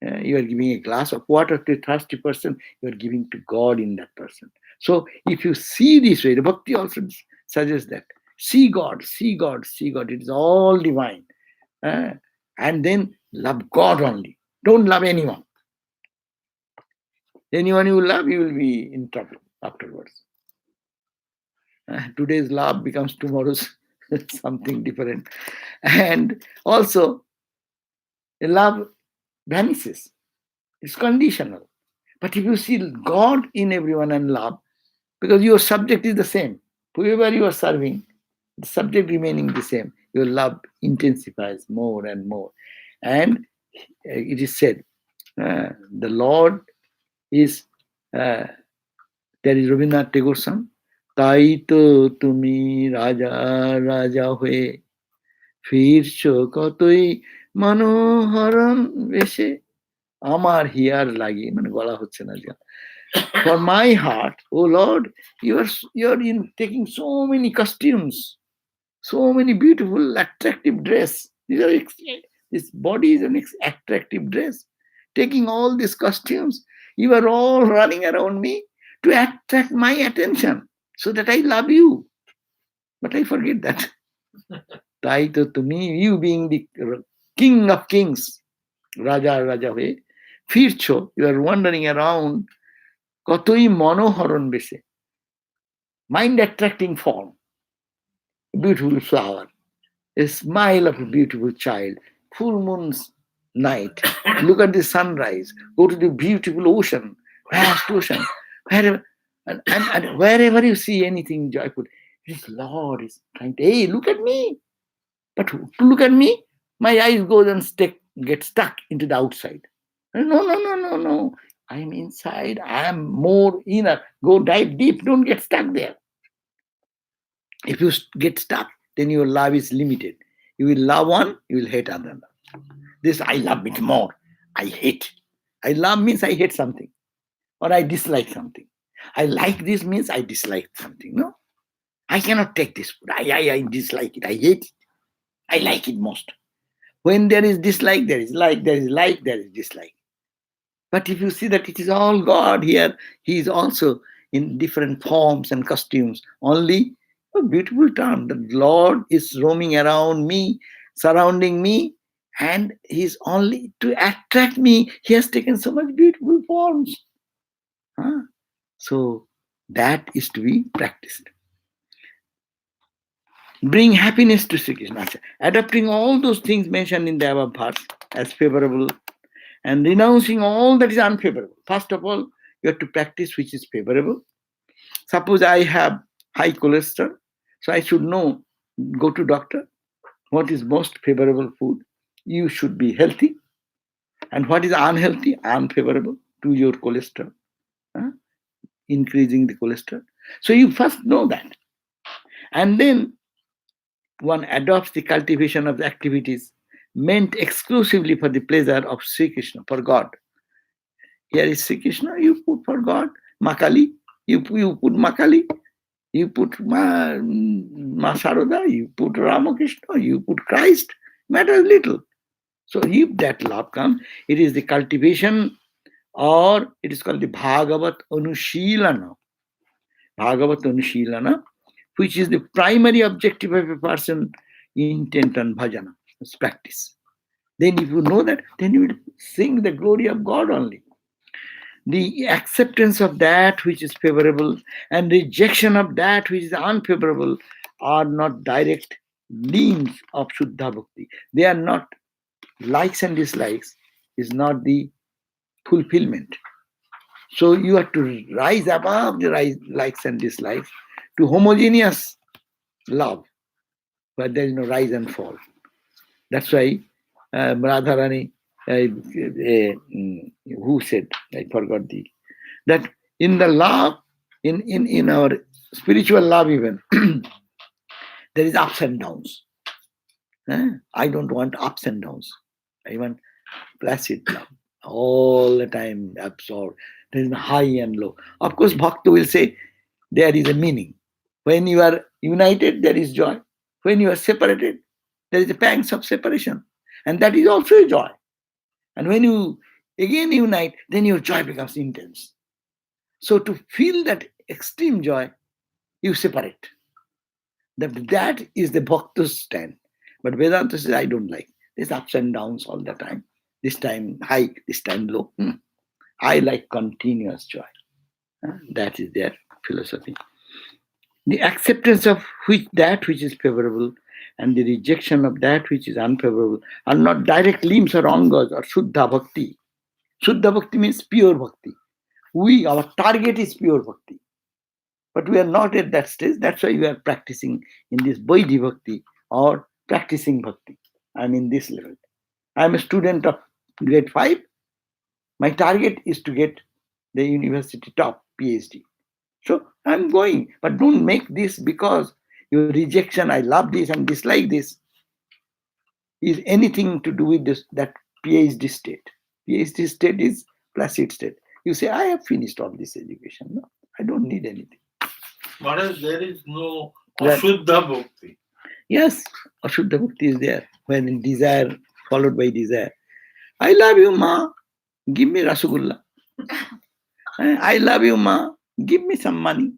S1: You are giving a glass of water to a thirsty person, you are giving to God in that person. So if you see this way, the bhakti also suggests that. See God, see God, see God. It is all divine. And then love God only. Don't love anyone. Anyone you love, you will be in trouble afterwards. Today's love becomes tomorrow's something different. And also, love vanishes. It's conditional. But if you see God in everyone and love, because your subject is the same, whoever you are serving, the subject remaining the same, your love intensifies more and more. And it is said, the Lord is, there is Rabindranath Tagore song, Tai to tumi raja raja hoye, ফিরছো কতই মনোহরণ বেশে আমার here লাগি মানে গলা হচ্ছে না যে for my heart, oh Lord, you're in taking so many costumes, so many beautiful attractive dress. This body is an attractive dress, taking all these costumes, you are all running around me to attract my attention so that I love you, but I forget that. Taito to me, you being the king of kings, raja raja hoye ফিরছো, you are wandering around কতই মনোহরণ বেশে, mind attracting form, beautiful flower, a smile of a beautiful child, full moon's night, look at the sunrise, go to the beautiful ocean, vast ocean, wherever, and wherever you see anything joyful, this Lord is trying to, hey, look at me. But to look at me, my eyes go and get stuck into the outside. No. I am inside. I am more inner. Go dive deep. Don't get stuck there. If you get stuck, then your love is limited. You will love one, you will hate another. This I love it more. I hate. I love means I hate something, or I dislike something. I like this means I dislike something. No, I cannot take this food. I dislike it. I hate it. I like it most. When there is dislike, there is like, there is like, there is dislike. But if you see that it is all God here, He is also in different forms and costumes. Only a beautiful term. The Lord is roaming around me, surrounding me, and He is only to attract me. He has taken so much beautiful forms. Huh? So that is to be practiced. Bring happiness to Sri Krishna. Adopting all those things mentioned in the above verse as favorable and renouncing all that is unfavorable. First of all, you have to practice which is favorable. Suppose I have high cholesterol, so I should know, go to doctor, what is most favorable food. You should be healthy. And what is unhealthy, unfavorable to your cholesterol, huh? Increasing the cholesterol. So you first know that. And then one adopts the cultivation of the activities meant exclusively for the pleasure of Sri Krishna, for God. Here is Sri Krishna, you put for God. Makali, you put Makali. You put Ma Sarada, you put Ramakrishna, you put Christ. Matters little. So if that love comes, it is the cultivation, or it is called the Bhagavat Anushilana. Bhagavat Anushilana, which is the primary objective of a person intent on bhajana, it's practice. Then if you know that, then you will sing the glory of God only. The acceptance of that which is favorable and rejection of that which is unfavorable are not direct limbs of Shuddha Bhakti. They are not likes and dislikes, is not the fulfillment. So you have to rise above the likes and dislikes to homogeneous love, where there is no rise and fall. That's why Radharani, who said, I forgot that in the love, in our spiritual love even, there is ups and downs. I don't want ups and downs. I want placid love. All the time absorbed. There is a high and low. Of course, Bhakta will say there is a meaning. When you are united, there is joy. When you are separated, there is a pangs of separation. And that is also a joy. And when you again unite, then your joy becomes intense. So to feel that extreme joy, you separate. That is the Bhakta's stand. But Vedanta says, I don't like. There's ups and downs all the time. This time high, this time low. I like continuous joy. That is their philosophy. The acceptance of that which is favorable and the rejection of that which is unfavorable are not direct limbs or angas or Shuddha Bhakti. Shuddha Bhakti means pure Bhakti. Our target is pure Bhakti. But we are not at that stage. That's why we are practicing in this Vaidhi Bhakti or practicing Bhakti. I'm in this level. I'm a student of grade 5. My target is to get the university top PhD. So I'm going, but don't make this because your rejection, I love this and dislike this, is anything to do with this that PhD state. PhD state is placid state. You say, I have finished all this education. No, I don't need anything.
S5: What if there is no
S1: That-
S5: Ashuddha Bhakti?
S1: Yes, Ashuddha Bhakti is there. When desire followed by desire. I love you, Ma. Give me Rasagulla. I love you, Ma. Give me some money.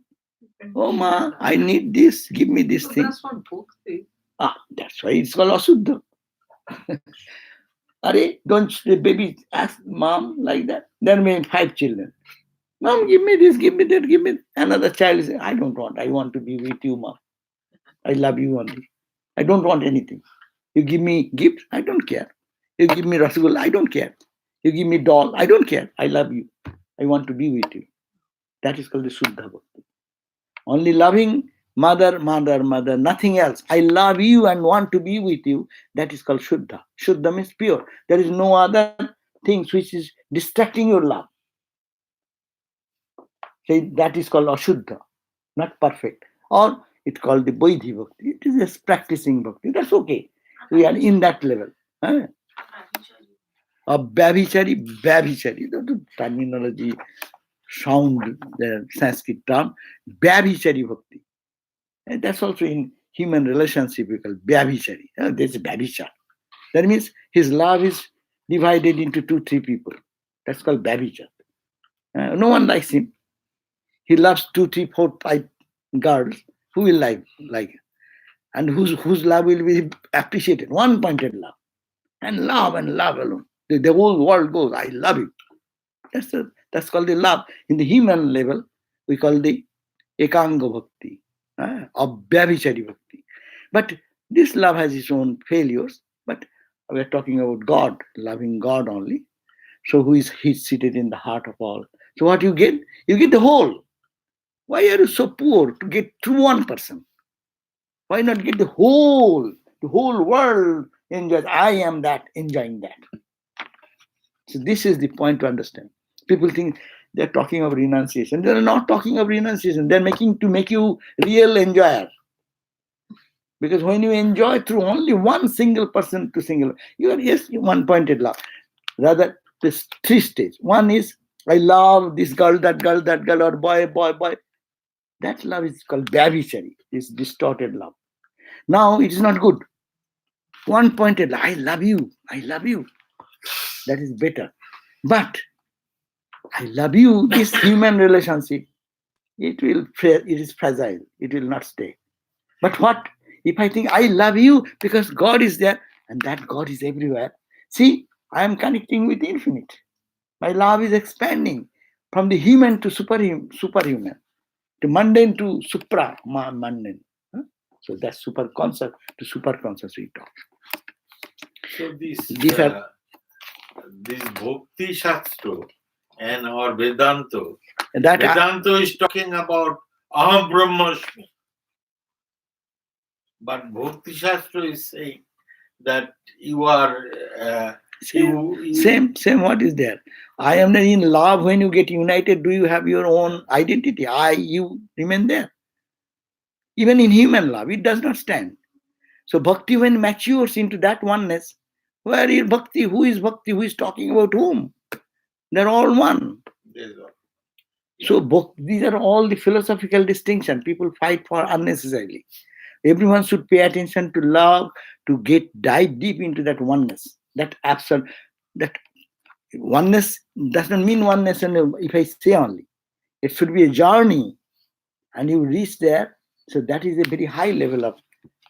S1: Oh, Ma, I need this. Give me this
S4: So
S1: thing.
S4: that's not bhakti.
S1: That's why it's called Asuddha. Are, don't the baby ask mom like that? There may be 5 children. Mom, give me this, give me that, give me. Another child is, I don't want. I want to be with you, Mom. I love you only. I don't want anything. You give me gift, I don't care. You give me Rasagul, I don't care. You give me doll, I don't care. I love you. I want to be with you. That is called the Shuddha Bhakti. Only loving mother, nothing else. I love you and want to be with you. That is called Shuddha. Shuddha means pure. There is no other things which is distracting your love. So that is called Ashuddha, not perfect. Or it's called the Vaidhi Bhakti. It is just practicing Bhakti. That's okay. We are in that level. Babhichari, the terminology, sound, the Sanskrit term, Babhichari Bhakti. And that's also in human relationship we call Babhichari. There's a Babhichar. That means his love is divided into 2-3 people. That's called Babhichar. No one likes him. He loves 2, 3, 4, 5 girls. Who will like it? And whose love will be appreciated? One-pointed love. And love alone. The whole world goes, I love you. That's That's called the love. In the human level, we call the ekanga bhakti, or vyabhichari bhakti. But this love has its own failures. But we are talking about God, loving God only. So who is He's seated in the heart of all. So what you get? You get the whole. Why are you so poor to get through one person? Why not get the whole world enjoys? I am that, enjoying that. So this is the point to understand. People think they're talking of renunciation. They're not talking of renunciation. They're making to make you real enjoyer. Because when you enjoy through only one single person to single, you are yes, one-pointed love. Rather, there's three stages. One is I love this girl, that girl, or boy, boy, boy. That love is called vyabhichari. It's distorted love. Now it is not good. One-pointed love. I love you. I love you. That is better. But I love you. This human relationship, it is fragile. It will not stay. But what if I think I love you because God is there and that God is everywhere? See, I am connecting with infinite. My love is expanding from the human to superhuman, to mundane to supra-mundane. So that's super concept to super conscious we talk.
S5: So
S1: These are
S5: this Bhakti Shastra and or Vedanta.
S1: that
S5: Vedanta is talking about Aham Brahmasmi. But Bhakti Shastra is saying that you are
S1: same. What is there? I am in love. When you get united, do you have your own identity? You remain there. Even in human love, it does not stand. So bhakti, when matures into that oneness, where is bhakti? Who is bhakti? Who is talking about whom? They're all one. So these are all the philosophical distinctions people fight for unnecessarily. Everyone should pay attention to love, to dive deep into that oneness, that absolute, that oneness does not mean oneness. And if I say only, it should be a journey, and you reach there. So that is a very high level of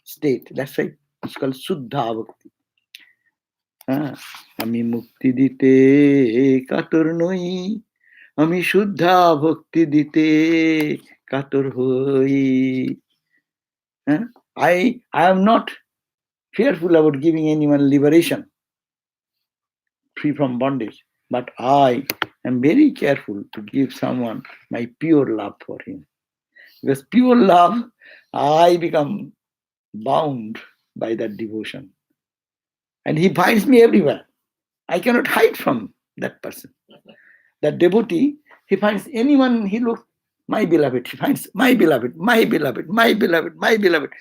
S1: state. That's why it's called Suddha Bhakti. আমি মুক্তি দিতে কাতর নই, আমি শুদ্ধা ভক্তি দিতে কাতর হই. I am not fearful about giving anyone liberation, free from bondage, but I am very careful to give someone my pure love for him. Because pure love, I become bound by that devotion. And he finds me everywhere. I cannot hide from that person. That devotee, he finds anyone, he looks, my beloved, he finds my beloved, my beloved, my beloved, my beloved,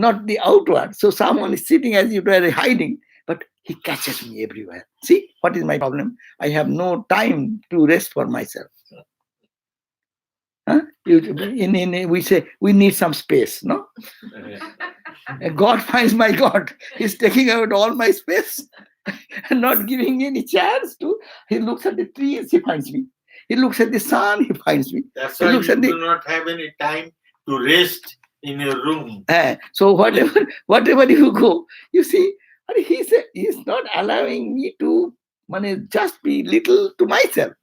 S1: not the outward. So someone is sitting as if they are hiding, but he catches me everywhere. See, what is my problem? I have no time to rest for myself. We say we need some space, no? God finds my God. He's taking out all my space and not giving me any chance to. He looks at the trees, he finds me. He looks at the sun, he finds me.
S5: That's why you do not have any time to rest in your room.
S1: So whatever you go, you see, he's not allowing me to just be little to myself.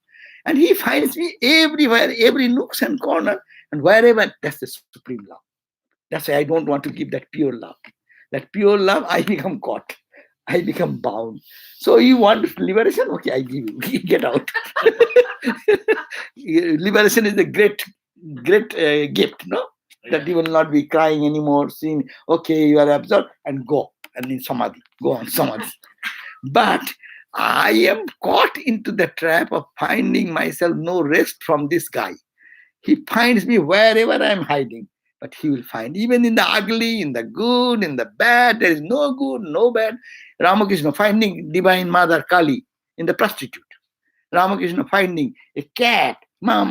S1: And he finds me everywhere, every nooks and corner, and wherever. That's the supreme love. That's why I don't want to give that pure love. That pure love, I become caught. I become bound. So you want liberation? Okay, I give you. Get out. Liberation is a great gift, no? That you will not be crying anymore, seeing, okay, you are absorbed, and go. And in samadhi, go on samadhi. But I am caught into the trap of finding myself no rest from this guy. He finds me wherever I am hiding. But he will find, even in the ugly, in the good, in the bad, there is no good, no bad. Ramakrishna finding Divine Mother Kali in the prostitute. Ramakrishna finding a cat. Ma,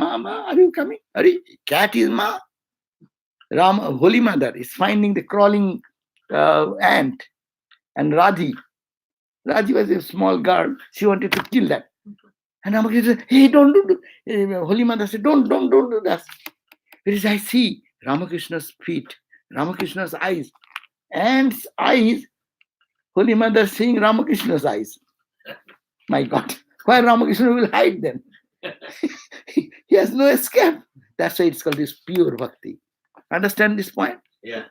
S1: are you coming? Cat is Ma. Holy Mother is finding the crawling ant. And Radhi was a small girl. She wanted to kill that. And Ramakrishna said, hey, don't do that. Holy Mother said, don't do that. Because I see Ramakrishna's feet, Ramakrishna's eyes, ant's eyes, Holy Mother seeing Ramakrishna's eyes. My God, why Ramakrishna will hide them? He has no escape. That's why it's called this pure bhakti. Understand this point?
S5: Yeah.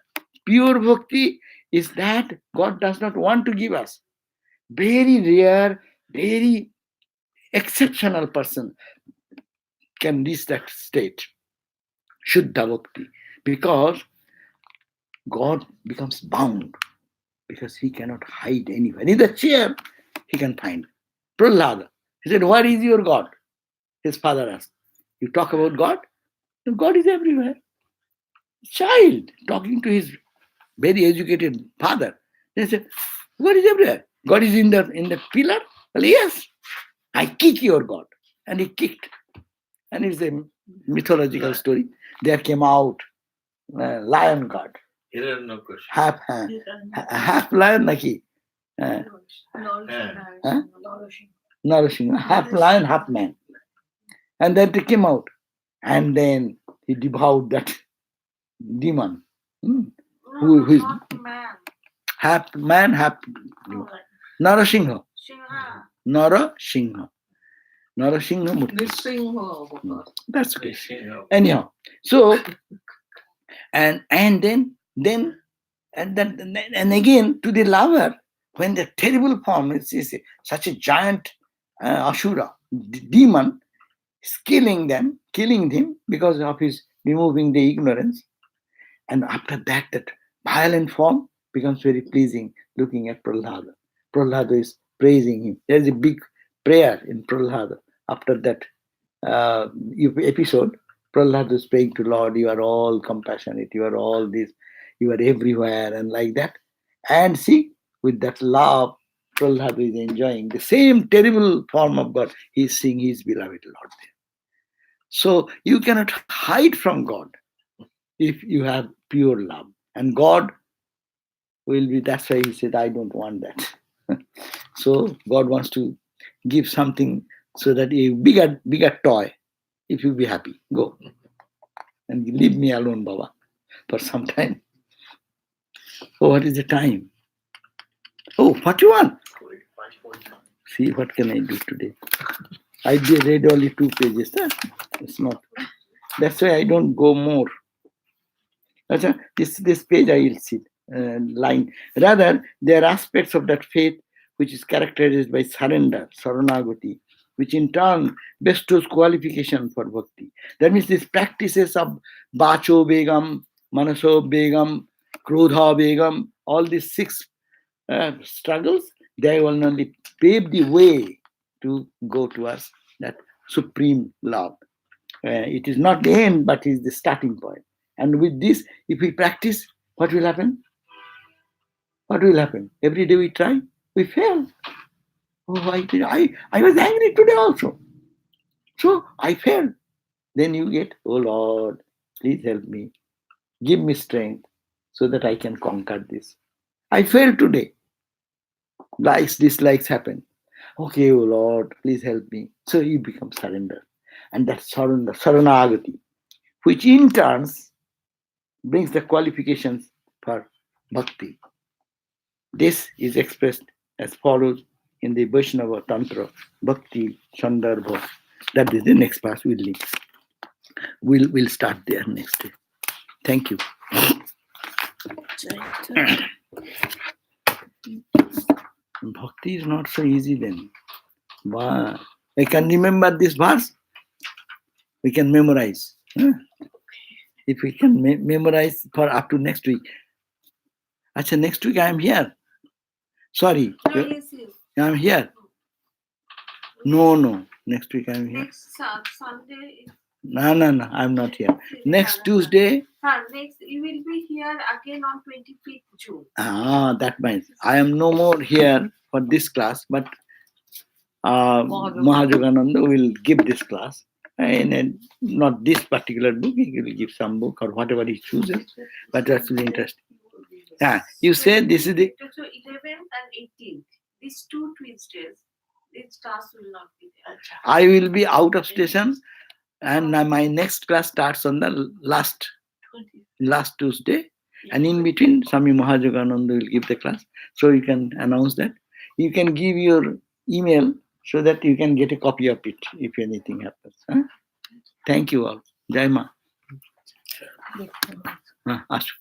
S1: Pure bhakti is that God does not want to give us. Very rare, very exceptional person can reach that state, Shuddha bhakti, because God becomes bound, because he cannot hide anywhere. In the chair, he can find. Prahlada, he said, "Where is your God?" His father asked. "You talk about God? No, God is everywhere." Child talking to his very educated father. They said, "God is everywhere. God is in the pillar?" Well, yes. "I kick your God." And he kicked. And it's a mythological story. There came out lion God.
S5: Hiranyakush.
S1: Half lion naki. Narasingha. Half lion, half man. And then they came out. And then he devoured that demon. Who is half man, half demon. Narasingha. Narasingha. Narasingha Murti.
S4: Nrsimha.
S1: That's okay. Anyhow, so and then and again to the lover, when the terrible form is such a giant asura demon is killing him because of his removing the ignorance, and after that violent form becomes very pleasing looking at Prahlada. Prahlada is praising him. There is a big prayer in Prahlada after that episode. Prahlada is praying to Lord, "You are all compassionate, you are all this, you are everywhere," and like that. And see, with that love, Prahlada is enjoying the same terrible form of God. He is seeing his beloved Lord there. So you cannot hide from God if you have pure love. And God will be, that's why he said, "I don't want that." So God wants to give something so that a bigger toy, if you be happy, go. And leave me alone, Baba, for some time. Oh, what is the time? Oh, 41. See, what can I do today? I read only 2 pages. Huh? It's not. That's why I don't go more. This page I will see. Line. Rather, there are aspects of that faith which is characterized by surrender, saranagati, which in turn bestows qualification for bhakti. That means these practices of bacho begam, manaso begam, krodha begam, all these 6 struggles, they will only pave the way to go towards that supreme love. It is not the end, but it is the starting point. And with this, if we practice, what will happen? What will happen? Every day we try, we fail. Oh, I was angry today also. So I failed. Then you get, "Oh Lord, please help me. Give me strength so that I can conquer this. I failed today. Likes, dislikes happen. Okay, oh Lord, please help me." So you become surrender. And that surrender, saranagati, which in turns brings the qualifications for bhakti. This is expressed as follows in the Vaishnava Tantra, Bhakti Sandarbha. That is the next class we'll leave. We'll start there next day. Thank you. Bhakti is not so easy then. Wow. I can remember this verse. We can memorize. If we can memorize for up to next week. Achha, next week I am here. Sorry. I'm here. No. Next week I'm here.
S6: Next Sunday.
S1: No. I'm not here. Next Tuesday.
S6: Next you will be here again on 25th June.
S1: That means I am no more here for this class, but Mahajogananda will give this class. And not this particular book, he will give some book or whatever he chooses, but that's really interesting. You said this is the...
S6: So 11th and 18th, these 2 Tuesdays, this class will not be there.
S1: I will be out of station, and my next class starts on the last Tuesday, and in between Swami Mahajogananda will give the class. So you can announce that. You can give your email so that you can get a copy of it if anything happens. Huh? Thank you all. Jai Ma. Ashu.